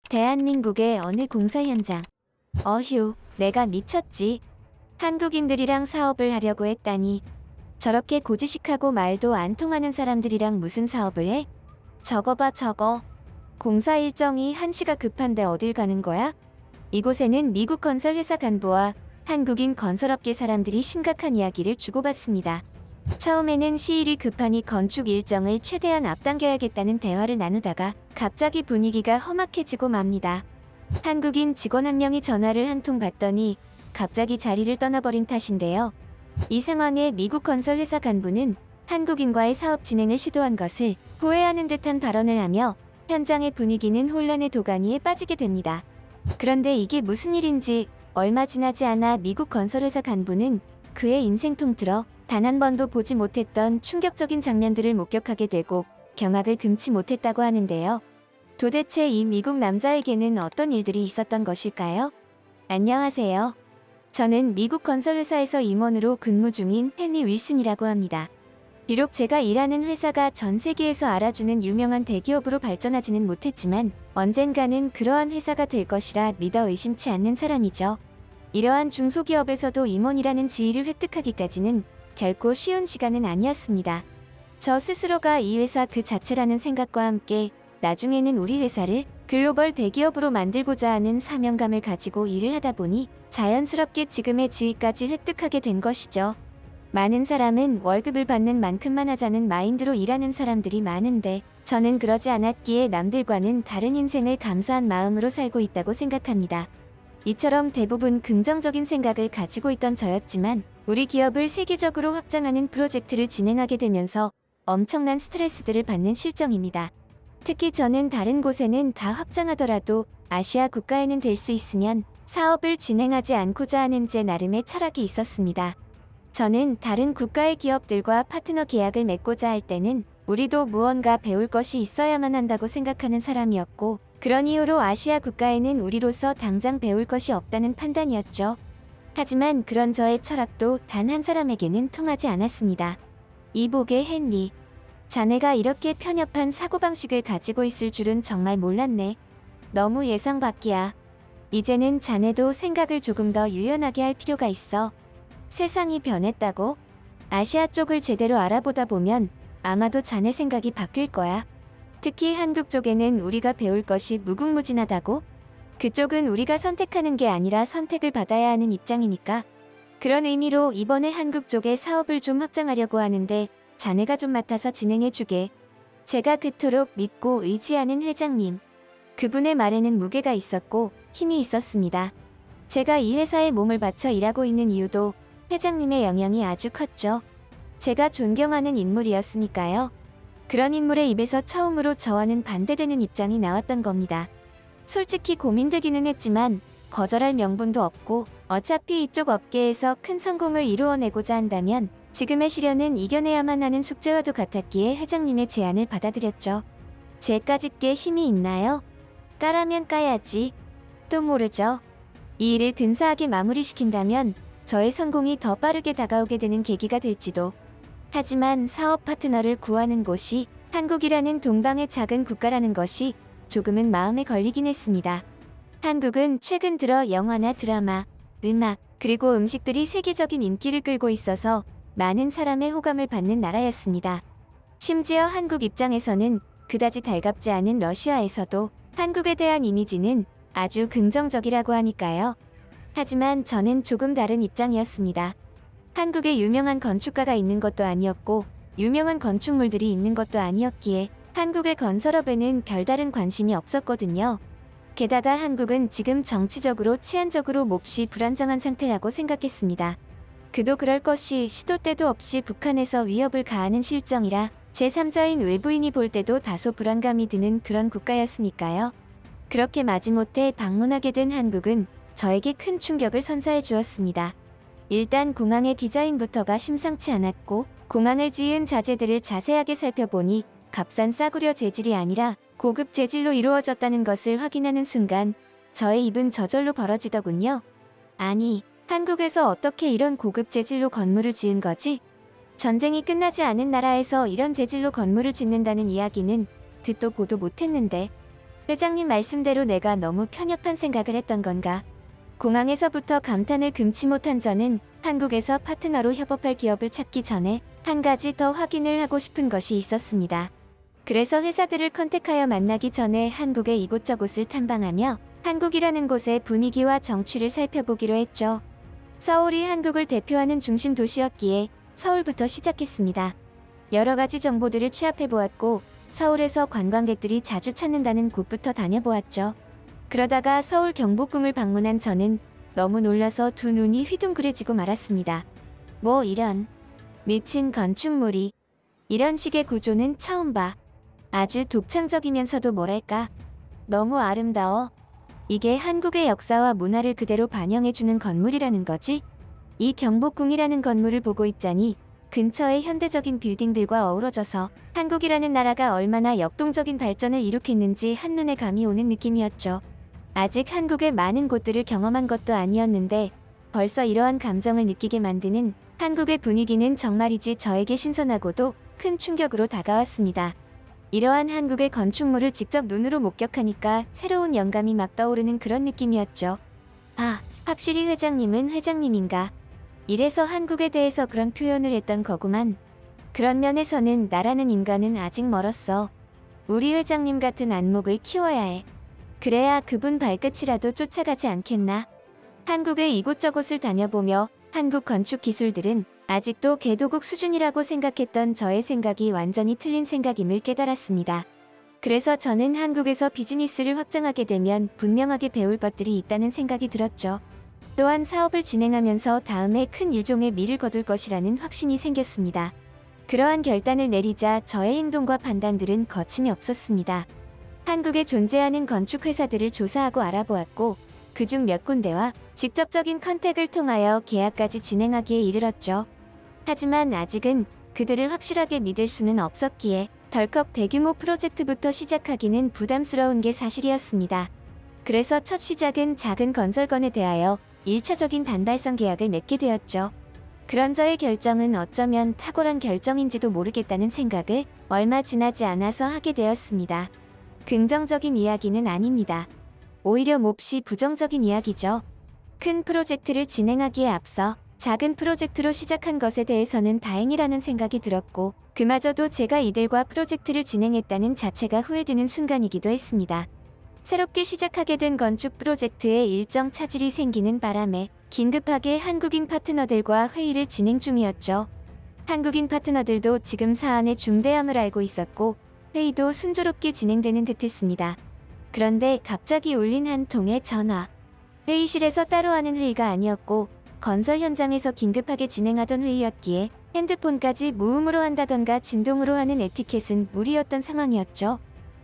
대한민국의 어느 공사 현장. 어휴, 내가 미쳤지. 한국인들이랑 사업을 하려고 했다니. 저렇게 고지식하고 말도 안 통하는 사람들이랑 무슨 사업을 해? 저거 봐 저거. 공사 일정이 1시가 급한데 어딜 가는 거야? 이곳에는 미국 건설 회사 간부와 한국인 건설업계 사람들이 심각한 이야기를 주고받습니다. 처음에는 시일이 급하니 건축 일정을 최대한 앞당겨야겠다는 대화를 나누다가 갑자기 분위기가 험악해지고 맙니다. 한국인 직원 한 명이 전화를 한 통 받더니 갑자기 자리를 떠나버린 탓인데요. 이 상황에 미국 건설 회사 간부는 한국인과의 사업 진행을 시도한 것을 후회하는 듯한 발언을 하며 현장의 분위기는 혼란의 도가니에 빠지게 됩니다. 그런데 이게 무슨 일인지 얼마 지나지 않아 미국 건설회사 간부는 그의 인생 통틀어 단 한 번도 보지 못했던 충격적인 장면들을 목격하게 되고 경악을 금치 못했다고 하는데요. 도대체 이 미국 남자에게는 어떤 일들이 있었던 것일까요? 안녕하세요. 저는 미국 건설회사에서 임원으로 근무 중인 헨리 윌슨이라고 합니다. 비록 제가 일하는 회사가 전 세계에서 알아주는 유명한 대기업으로 발전하지는 못했지만 언젠가는 그러한 회사가 될 것이라 믿어 의심치 않는 사람이죠. 이러한 중소기업에서도 임원이라는 지위를 획득하기까지는 결코 쉬운 시간은 아니었습니다. 저 스스로가 이 회사 그 자체라는 생각과 함께 나중에는 우리 회사를 글로벌 대기업으로 만들고자 하는 사명감을 가지고 일을 하다 보니 자연스럽게 지금의 지위까지 획득하게 된 것이죠. 많은 사람은 월급을 받는 만큼만 하자는 마인드로 일하는 사람들이 많은데 저는 그러지 않았기에 남들과는 다른 인생을 감사한 마음으로 살고 있다고 생각합니다. 이처럼 대부분 긍정적인 생각을 가지고 있던 저였지만 우리 기업을 세계적으로 확장하는 프로젝트를 진행하게 되면서 엄청난 스트레스들을 받는 실정입니다. 특히 저는 다른 곳에는 다 확장하더라도 아시아 국가에는 될 수 있으면 사업을 진행하지 않고자 하는 제 나름의 철학이 있었습니다. 저는 다른 국가의 기업들과 파트너 계약을 맺고자 할 때는 우리도 무언가 배울 것이 있어야만 한다고 생각하는 사람이었고 그런 이유로 아시아 국가에는 우리로서 당장 배울 것이 없다는 판단이었죠. 하지만 그런 저의 철학도 단 한 사람에게는 통하지 않았습니다. 이복의 헨리. 자네가 이렇게 편협한 사고방식을 가지고 있을 줄은 정말 몰랐네. 너무 예상 밖이야. 이제는 자네도 생각을 조금 더 유연하게 할 필요가 있어. 세상이 변했다고? 아시아 쪽을 제대로 알아보다 보면 아마도 자네 생각이 바뀔 거야. 특히 한국 쪽에는 우리가 배울 것이 무궁무진하다고? 그쪽은 우리가 선택하는 게 아니라 선택을 받아야 하는 입장이니까. 그런 의미로 이번에 한국 쪽에 사업을 좀 확장하려고 하는데 자네가 좀 맡아서 진행해주게. 제가 그토록 믿고 의지하는 회장님. 그분의 말에는 무게가 있었고 힘이 있었습니다. 제가 이 회사에 몸을 바쳐 일하고 있는 이유도 회장님의 영향이 아주 컸죠. 제가 존경하는 인물이었으니까요. 그런 인물의 입에서 처음으로 저와는 반대되는 입장이 나왔던 겁니다. 솔직히 고민되기는 했지만 거절할 명분도 없고 어차피 이쪽 업계에서 큰 성공을 이루어내고자 한다면 지금의 시련은 이겨내야만 하는 숙제와도 같았기에 회장님의 제안을 받아들였죠. 제까짓 게 힘이 있나요? 까라면 까야지. 또 모르죠. 이 일을 근사하게 마무리시킨다면 저의 성공이 더 빠르게 다가오게 되는 계기가 될지도. 하지만 사업 파트너를 구하는 곳이 한국이라는 동방의 작은 국가라는 것이 조금은 마음에 걸리긴 했습니다. 한국은 최근 들어 영화나 드라마, 음악, 그리고 음식들이 세계적인 인기를 끌고 있어서 많은 사람의 호감을 받는 나라였습니다. 심지어 한국 입장에서는 그다지 달갑지 않은 러시아에서도 한국에 대한 이미지는 아주 긍정적이라고 하니까요. 하지만 저는 조금 다른 입장이었습니다. 한국에 유명한 건축가가 있는 것도 아니었고 유명한 건축물들이 있는 것도 아니었기에 한국의 건설업에는 별다른 관심이 없었거든요. 게다가 한국은 지금 정치적으로 치안적으로 몹시 불안정한 상태라고 생각했습니다. 그도 그럴 것이 시도 때도 없이 북한에서 위협을 가하는 실정이라 제3자인 외부인이 볼 때도 다소 불안감이 드는 그런 국가였으니까요. 그렇게 마지못해 방문하게 된 한국은 저에게 큰 충격을 선사해 주었습니다. 일단 공항의 디자인부터가 심상치 않았고 공항을 지은 자재들을 자세하게 살펴보니 값싼 싸구려 재질이 아니라 고급 재질로 이루어졌다는 것을 확인하는 순간 저의 입은 저절로 벌어지더군요. 아니, 한국에서 어떻게 이런 고급 재질로 건물을 지은 거지? 전쟁이 끝나지 않은 나라에서 이런 재질로 건물을 짓는다는 이야기는 듣도 보도 못했는데 회장님 말씀대로 내가 너무 편협한 생각을 했던 건가? 공항에서부터 감탄을 금치 못한 저는 한국에서 파트너로 협업할 기업을 찾기 전에 한 가지 더 확인을 하고 싶은 것이 있었습니다. 그래서 회사들을 컨택하여 만나기 전에 한국의 이곳저곳을 탐방하며 한국이라는 곳의 분위기와 정취를 살펴보기로 했죠. 서울이 한국을 대표하는 중심 도시였기에 서울부터 시작했습니다. 여러 가지 정보들을 취합해보았고 서울에서 관광객들이 자주 찾는다는 곳부터 다녀보았죠. 그러다가 서울 경복궁을 방문한 저는 너무 놀라서 두 눈이 휘둥그레지고 말았습니다. 뭐 이런 미친 건축물이 이런 식의 구조는 처음 봐. 아주 독창적이면서도 뭐랄까 너무 아름다워. 이게 한국의 역사와 문화를 그대로 반영해주는 건물이라는 거지? 이 경복궁이라는 건물을 보고 있자니 근처의 현대적인 빌딩들과 어우러져서 한국이라는 나라가 얼마나 역동적인 발전을 이룩했는지 한눈에 감이 오는 느낌이었죠. 아직 한국의 많은 곳들을 경험한 것도 아니었는데 벌써 이러한 감정을 느끼게 만드는 한국의 분위기는 정말이지 저에게 신선하고도 큰 충격으로 다가왔습니다. 이러한 한국의 건축물을 직접 눈으로 목격하니까 새로운 영감이 막 떠오르는 그런 느낌이었죠. 아, 확실히 회장님은 회장님인가? 이래서 한국에 대해서 그런 표현을 했던 거구만. 그런 면에서는 나라는 인간은 아직 멀었어. 우리 회장님 같은 안목을 키워야 해. 그래야 그분 발끝이라도 쫓아가지 않겠나? 한국의 이곳저곳을 다녀보며 한국 건축 기술들은 아직도 개도국 수준이라고 생각했던 저의 생각이 완전히 틀린 생각임을 깨달았습니다. 그래서 저는 한국에서 비즈니스를 확장하게 되면 분명하게 배울 것들이 있다는 생각이 들었죠. 또한 사업을 진행하면서 다음에 큰 유종의 미를 거둘 것이라는 확신이 생겼습니다. 그러한 결단을 내리자 저의 행동과 판단들은 거침이 없었습니다. 한국에 존재하는 건축회사들을 조사하고 알아보았고 그중 몇 군데와 직접적인 컨택을 통하여 계약까지 진행하기에 이르렀죠. 하지만 아직은 그들을 확실하게 믿을 수는 없었기에 덜컥 대규모 프로젝트부터 시작하기는 부담스러운 게 사실이었습니다. 그래서 첫 시작은 작은 건설건에 대하여 1차적인 단발성 계약을 맺게 되었죠. 그런 저의 결정은 어쩌면 탁월한 결정인지도 모르겠다는 생각을 얼마 지나지 않아서 하게 되었습니다. 긍정적인 이야기는 아닙니다. 오히려 몹시 부정적인 이야기죠. 큰 프로젝트를 진행하기에 앞서 작은 프로젝트로 시작한 것에 대해서는 다행이라는 생각이 들었고 그마저도 제가 이들과 프로젝트를 진행했다는 자체가 후회되는 순간이기도 했습니다. 새롭게 시작하게 된 건축 프로젝트에 일정 차질이 생기는 바람에 긴급하게 한국인 파트너들과 회의를 진행 중이었죠. 한국인 파트너들도 지금 사안의 중대함을 알고 있었고 회의도 순조롭게 진행되는 듯했습니다. 그런데 갑자기 울린 한 통의 전화. 회의실에서 따로 하는 회의가 아니었고 건설 현장에서 긴급하게 진행하던 회의였기에 핸드폰까지 무음으로 한다던가 진동으로 하는 에티켓은 무리였던 상황이었죠.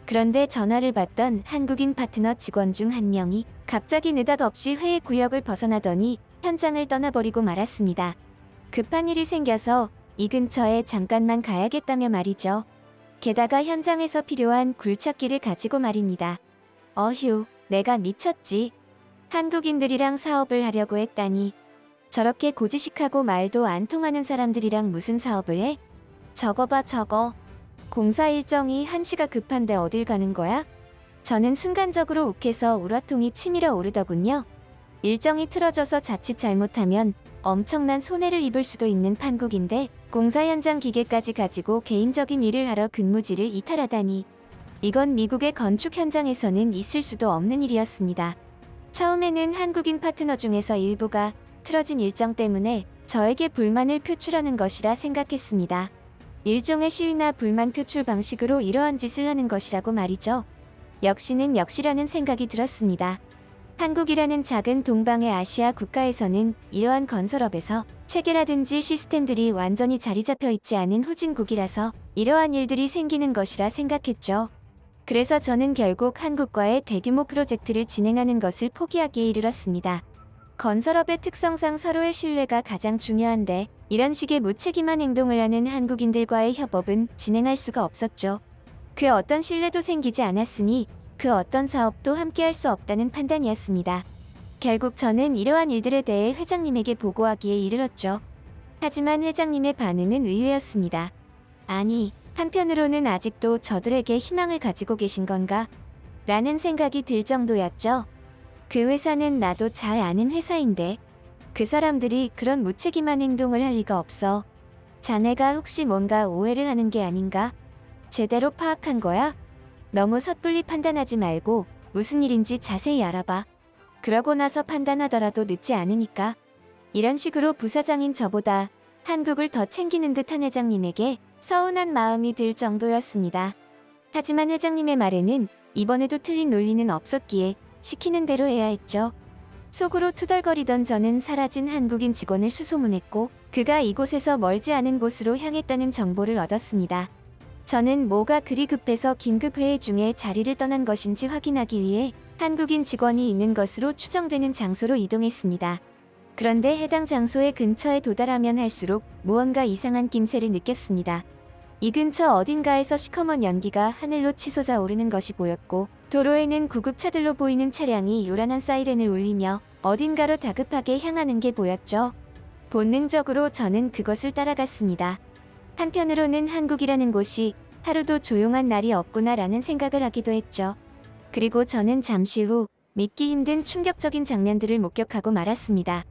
그런데 전화를 받던 한국인 파트너 직원 중 한 명이 갑자기 느닷없이 회의 구역을 벗어나더니 현장을 떠나버리고 말았습니다. 급한 일이 생겨서 이 근처에 잠깐만 가야겠다며 말이죠. 게다가 현장에서 필요한 굴착기를 가지고 말입니다. 어휴, 내가 미쳤지. 한국인들이랑 사업을 하려고 했다니. 저렇게 고지식하고 말도 안 통하는 사람들이랑 무슨 사업을 해? 저거 봐 저거. 공사 일정이 1시가 급한데 어딜 가는 거야? 저는 순간적으로 욱해서 우라통이 치밀어 오르더군요. 일정이 틀어져서 자칫 잘못하면 엄청난 손해를 입을 수도 있는 판국인데 공사 현장 기계까지 가지고 개인적인 일을 하러 근무지를 이탈하다니. 이건 미국의 건축 현장에서는 있을 수도 없는 일이었습니다. 처음에는 한국인 파트너 중에서 일부가 틀어진 일정 때문에 저에게 불만을 표출하는 것이라 생각했습니다. 일종의 시위나 불만 표출 방식으로 이러한 짓을 하는 것이라고 말이죠. 역시는 역시라는 생각이 들었습니다. 한국이라는 작은 동방의 아시아 국가에서는 이러한 건설업에서 체계라든지 시스템들이 완전히 자리 잡혀 있지 않은 후진국이라서 이러한 일들이 생기는 것이라 생각했죠. 그래서 저는 결국 한국과의 대규모 프로젝트를 진행하는 것을 포기하기에 이르렀습니다. 건설업의 특성상 서로의 신뢰가 가장 중요한데 이런 식의 무책임한 행동을 하는 한국인들과의 협업은 진행할 수가 없었죠. 그 어떤 신뢰도 생기지 않았으니 그 어떤 사업도 함께할 수 없다는 판단이었습니다. 결국 저는 이러한 일들에 대해 회장님에게 보고하기에 이르렀죠. 하지만 회장님의 반응은 의외였습니다. 아니, 한편으로는 아직도 저들에게 희망을 가지고 계신 건가? 라는 생각이 들 정도였죠. 그 회사는 나도 잘 아는 회사인데 그 사람들이 그런 무책임한 행동을 할 리가 없어. 자네가 혹시 뭔가 오해를 하는 게 아닌가? 제대로 파악한 거야? 너무 섣불리 판단하지 말고 무슨 일인지 자세히 알아봐. 그러고 나서 판단하더라도 늦지 않으니까. 이런 식으로 부사장인 저보다 한국을 더 챙기는 듯한 회장님에게 서운한 마음이 들 정도였습니다. 하지만 회장님의 말에는 이번에도 틀린 논리는 없었기에 시키는 대로 해야 했죠. 속으로 투덜거리던 저는 사라진 한국인 직원을 수소문했고 그가 이곳에서 멀지 않은 곳으로 향했다는 정보를 얻었습니다. 저는 뭐가 그리 급해서 긴급회의 중에 자리를 떠난 것인지 확인하기 위해 한국인 직원이 있는 것으로 추정되는 장소로 이동했습니다. 그런데 해당 장소의 근처에 도달하면 할수록 무언가 이상한 낌새를 느꼈습니다. 이 근처 어딘가에서 시커먼 연기가 하늘로 치솟아 오르는 것이 보였고 도로에는 구급차들로 보이는 차량이 요란한 사이렌을 울리며 어딘가로 다급하게 향하는 게 보였죠. 본능적으로 저는 그것을 따라갔습니다. 한편으로는 한국이라는 곳이 하루도 조용한 날이 없구나라는 생각을 하기도 했죠. 그리고 저는 잠시 후 믿기 힘든 충격적인 장면들을 목격하고 말았습니다.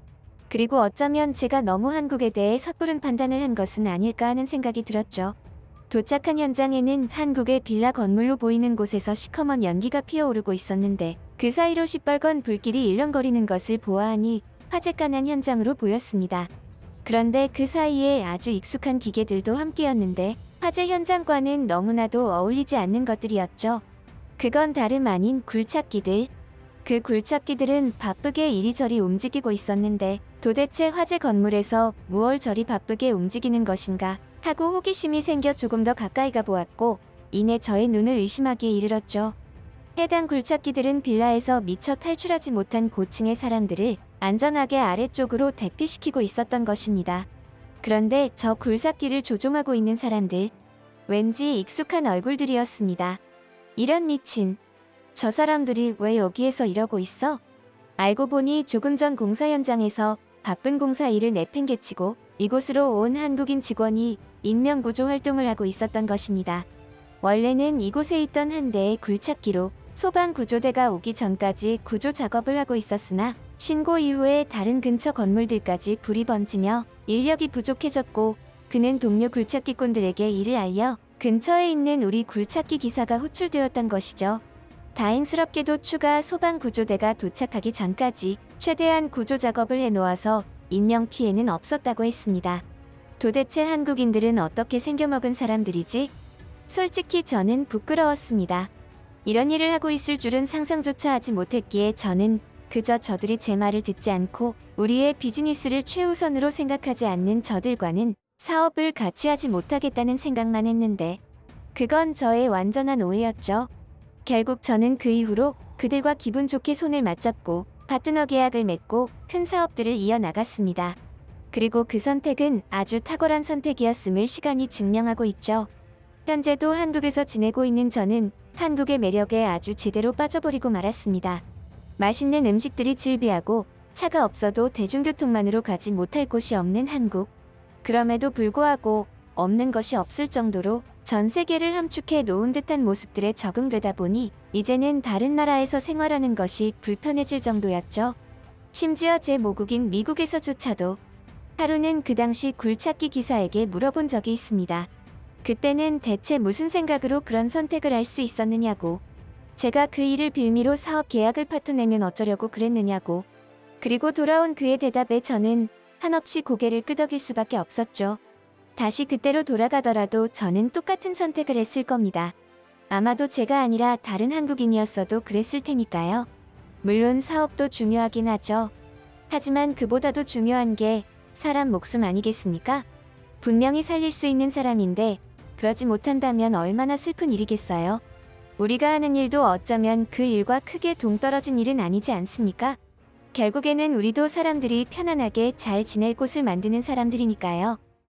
그리고 어쩌면 제가 너무 한국에 대해 섣부른 판단을 한 것은 아닐까 하는 생각이 들었죠. 도착한 현장에는 한국의 빌라 건물로 보이는 곳에서 시커먼 연기가 피어오르고 있었는데 그 사이로 시뻘건 불길이 일렁거리는 것을 보아하니 화재가 난 현장으로 보였습니다. 그런데 그 사이에 아주 익숙한 기계들도 함께였는데 화재 현장과는 너무나도 어울리지 않는 것들이었죠. 그건 다름 아닌 굴착기들. 그 굴착기들은 바쁘게 이리저리 움직이고 있었는데 도대체 화재 건물에서 무얼 저리 바쁘게 움직이는 것인가 하고 호기심이 생겨 조금 더 가까이 가보았고 이내 저의 눈을 의심하기에 이르렀죠. 해당 굴착기들은 빌라에서 미처 탈출하지 못한 고층의 사람들을 안전하게 아래쪽으로 대피시키고 있었던 것입니다. 그런데 저 굴삭기를 조종하고 있는 사람들, 왠지 익숙한 얼굴들이었습니다. 이런 미친, 저 사람들이 왜 여기에서 이러고 있어? 알고 보니 조금 전 공사 현장에서 바쁜 공사 일을 내팽개치고 이곳으로 온 한국인 직원이 인명구조 활동을 하고 있었던 것입니다. 원래는 이곳에 있던 한 대의 굴착기로 소방구조대가 오기 전까지 구조 작업을 하고 있었으나 신고 이후에 다른 근처 건물들까지 불이 번지며 인력이 부족해졌고 그는 동료 굴착기꾼들에게 이를 알려 근처에 있는 우리 굴착기 기사가 호출되었던 것이죠. 다행스럽게도 추가 소방구조대가 도착하기 전까지 최대한 구조 작업을 해놓아서 인명피해는 없었다고 했습니다. 도대체 한국인들은 어떻게 생겨먹은 사람들이지? 솔직히 저는 부끄러웠습니다. 이런 일을 하고 있을 줄은 상상조차 하지 못했기에 저는 그저 저들이 제 말을 듣지 않고 우리의 비즈니스를 최우선으로 생각하지 않는 저들과는 사업을 같이 하지 못하겠다는 생각만 했는데 그건 저의 완전한 오해였죠. 결국 저는 그 이후로 그들과 기분 좋게 손을 맞잡고 파트너 계약을 맺고 큰 사업들을 이어나갔습니다. 그리고 그 선택은 아주 탁월한 선택이었음을 시간이 증명하고 있죠. 현재도 한국에서 지내고 있는 저는 한국의 매력에 아주 제대로 빠져버리고 말았습니다. 맛있는 음식들이 즐비하고 차가 없어도 대중교통만으로 가지 못할 곳이 없는 한국. 그럼에도 불구하고 없는 것이 없을 정도로 전 세계를 함축해 놓은 듯한 모습들에 적응되다 보니 이제는 다른 나라에서 생활하는 것이 불편해질 정도였죠. 심지어 제 모국인 미국에서조차도 하루는 그 당시 굴착기 기사에게 물어본 적이 있습니다. 그때는 대체 무슨 생각으로 그런 선택을 할 수 있었느냐고. 제가 그 일을 빌미로 사업 계약을 파토내면 어쩌려고 그랬느냐고. 그리고 돌아온 그의 대답에 저는 한없이 고개를 끄덕일 수밖에 없었죠. 다시 그때로 돌아가더라도 저는 똑같은 선택을 했을 겁니다. 아마도 제가 아니라 다른 한국인이었어도 그랬을 테니까요. 물론 사업도 중요하긴 하죠. 하지만 그보다도 중요한 게 사람 목숨 아니겠습니까? 분명히 살릴 수 있는 사람인데 그러지 못한다면 얼마나 슬픈 일이겠어요? 우리가 하는 일도 어쩌면 그 일과 크게 동떨어진 일은 아니지 않습니까? 결국에는 우리도 사람들이 편안하게 잘 지낼 곳을 만드는 사람들이니까요.